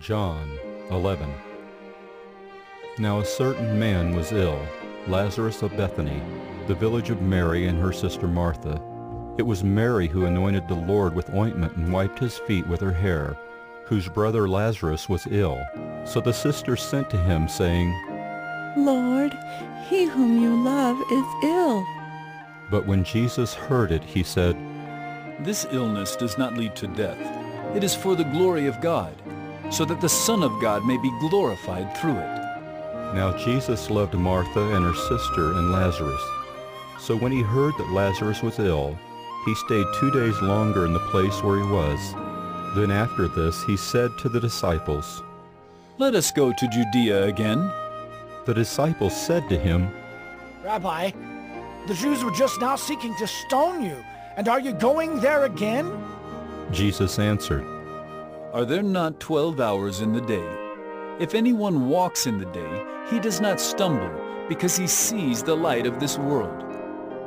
John 11. Now a certain man was ill, Lazarus of Bethany, the village of Mary and her sister Martha. It was Mary who anointed the Lord with ointment and wiped his feet with her hair, whose brother Lazarus was ill. So the sisters sent to him, saying, Lord, he whom you love is ill. But when Jesus heard it, he said, This illness does not lead to death. It is for the glory of God, so that the Son of God may be glorified through it. Now Jesus loved Martha and her sister and Lazarus. So when he heard that Lazarus was ill, he stayed 2 days longer in the place where he was. Then after this he said to the disciples, Let us go to Judea again. The disciples said to him, Rabbi, the Jews were just now seeking to stone you, and are you going there again? Jesus answered, Are there not 12 hours in the day? If anyone walks in the day, he does not stumble, because he sees the light of this world.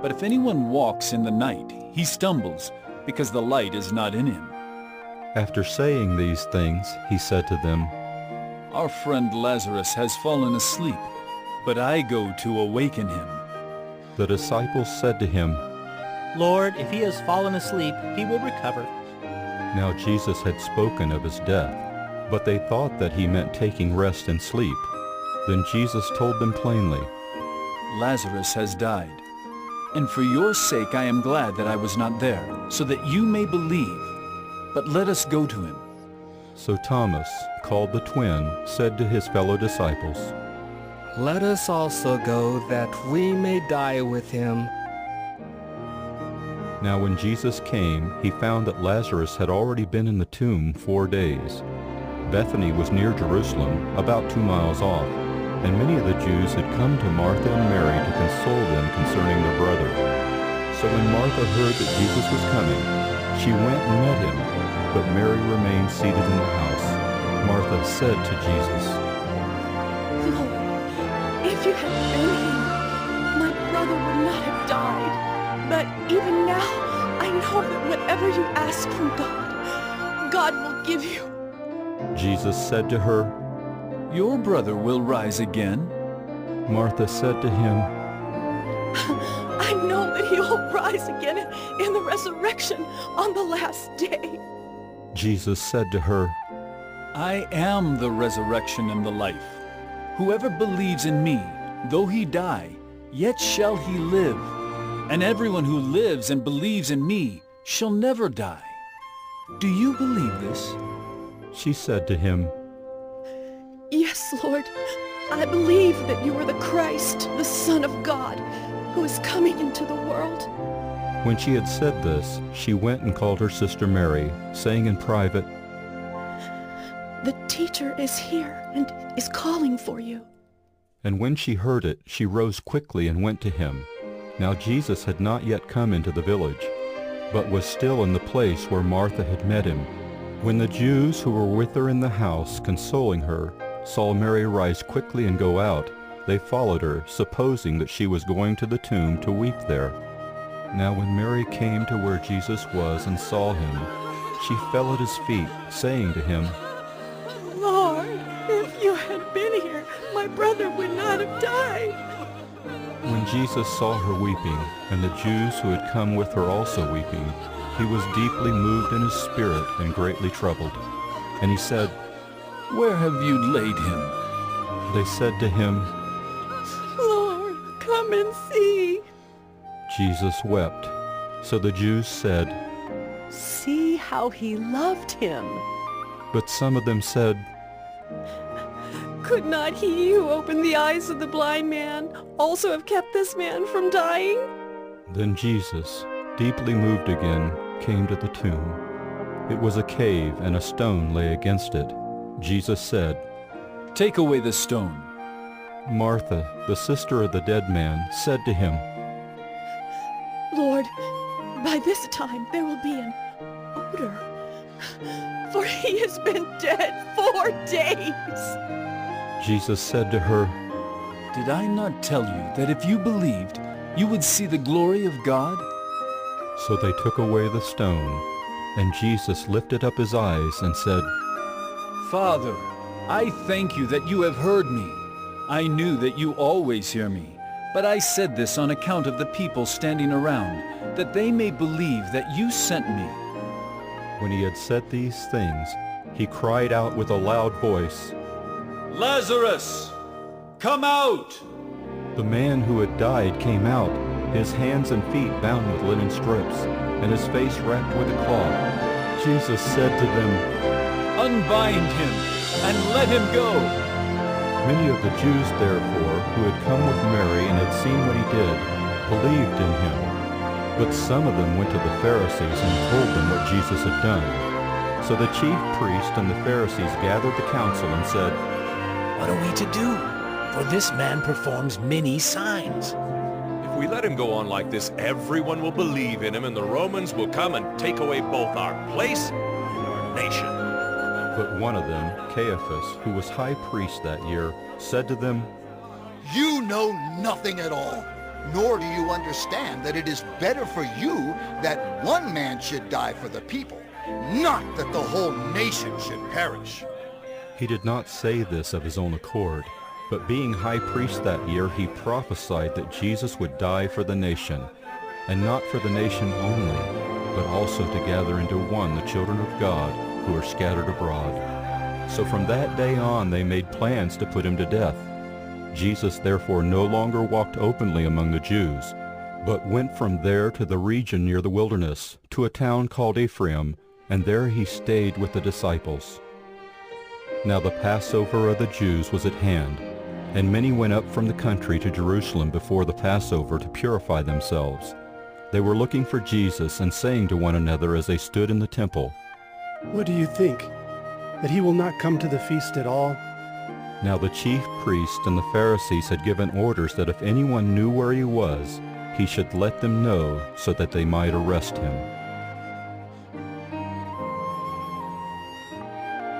But if anyone walks in the night, he stumbles, because the light is not in him. After saying these things, he said to them, Our friend Lazarus has fallen asleep, but I go to awaken him. The disciples said to him, Lord, if he has fallen asleep, he will recover. Now Jesus had spoken of his death, but they thought that he meant taking rest and sleep. Then Jesus told them plainly, Lazarus has died, and for your sake I am glad that I was not there, so that you may believe. But let us go to him. So Thomas, called the twin, said to his fellow disciples, Let us also go that we may die with him. Now when Jesus came, he found that Lazarus had already been in the tomb 4 days. Bethany was near Jerusalem, about 2 miles off, and many of the Jews had come to Martha and Mary to console them concerning their brother. So when Martha heard that Jesus was coming, she went and met him, but Mary remained seated in the house. Martha said to Jesus, Lord, if you had been here, my brother would not have died. But even now, I know that whatever you ask from God, God will give you. Jesus said to her, Your brother will rise again. Martha said to him, I know that he will rise again in the resurrection on the last day. Jesus said to her, I am the resurrection and the life. Whoever believes in me, though he die, yet shall he live. And everyone who lives and believes in me shall never die. Do you believe this? She said to him, Yes, Lord, I believe that you are the Christ, the Son of God, who is coming into the world. When she had said this, she went and called her sister Mary, saying in private, The teacher is here and is calling for you. And when she heard it, she rose quickly and went to him. Now Jesus had not yet come into the village, but was still in the place where Martha had met him. When the Jews who were with her in the house, consoling her, saw Mary rise quickly and go out, they followed her, supposing that she was going to the tomb to weep there. Now when Mary came to where Jesus was and saw him, she fell at his feet, saying to him, Lord, if you had been here, my brother would not have died. When Jesus saw her weeping, and the Jews who had come with her also weeping, he was deeply moved in his spirit and greatly troubled. And he said, Where have you laid him? They said to him, Lord, come and see. Jesus wept. So the Jews said, See how he loved him. But some of them said, Could not he who opened the eyes of the blind man also have kept this man from dying? Then Jesus, deeply moved again, came to the tomb. It was a cave, and a stone lay against it. Jesus said, Take away the stone. Martha, the sister of the dead man, said to him, Lord, by this time there will be an odor, for he has been dead 4 days. Jesus said to her, Did I not tell you that if you believed, you would see the glory of God? So they took away the stone, and Jesus lifted up his eyes and said, Father, I thank you that you have heard me. I knew that you always hear me, but I said this on account of the people standing around, that they may believe that you sent me. When he had said these things, he cried out with a loud voice, Lazarus, come out! The man who had died came out, his hands and feet bound with linen strips, and his face wrapped with a cloth. Jesus said to them, Unbind him, and let him go. Many of the Jews, therefore, who had come with Mary and had seen what he did, believed in him. But some of them went to the Pharisees and told them what Jesus had done. So the chief priest and the Pharisees gathered the council and said, What are we to do? For this man performs many signs. If we let him go on like this, everyone will believe in him, and the Romans will come and take away both our place and our nation. But one of them, Caiaphas, who was high priest that year, said to them, You know nothing at all, nor do you understand that it is better for you that one man should die for the people, not that the whole nation should perish. He did not say this of his own accord, but being high priest that year, he prophesied that Jesus would die for the nation, and not for the nation only, but also to gather into one the children of God who are scattered abroad. So from that day on they made plans to put him to death. Jesus therefore no longer walked openly among the Jews, but went from there to the region near the wilderness, to a town called Ephraim, and there he stayed with the disciples. Now the Passover of the Jews was at hand, and many went up from the country to Jerusalem before the Passover to purify themselves. They were looking for Jesus and saying to one another as they stood in the temple, What do you think? That he will not come to the feast at all? Now the chief priests and the Pharisees had given orders that if anyone knew where he was, he should let them know so that they might arrest him.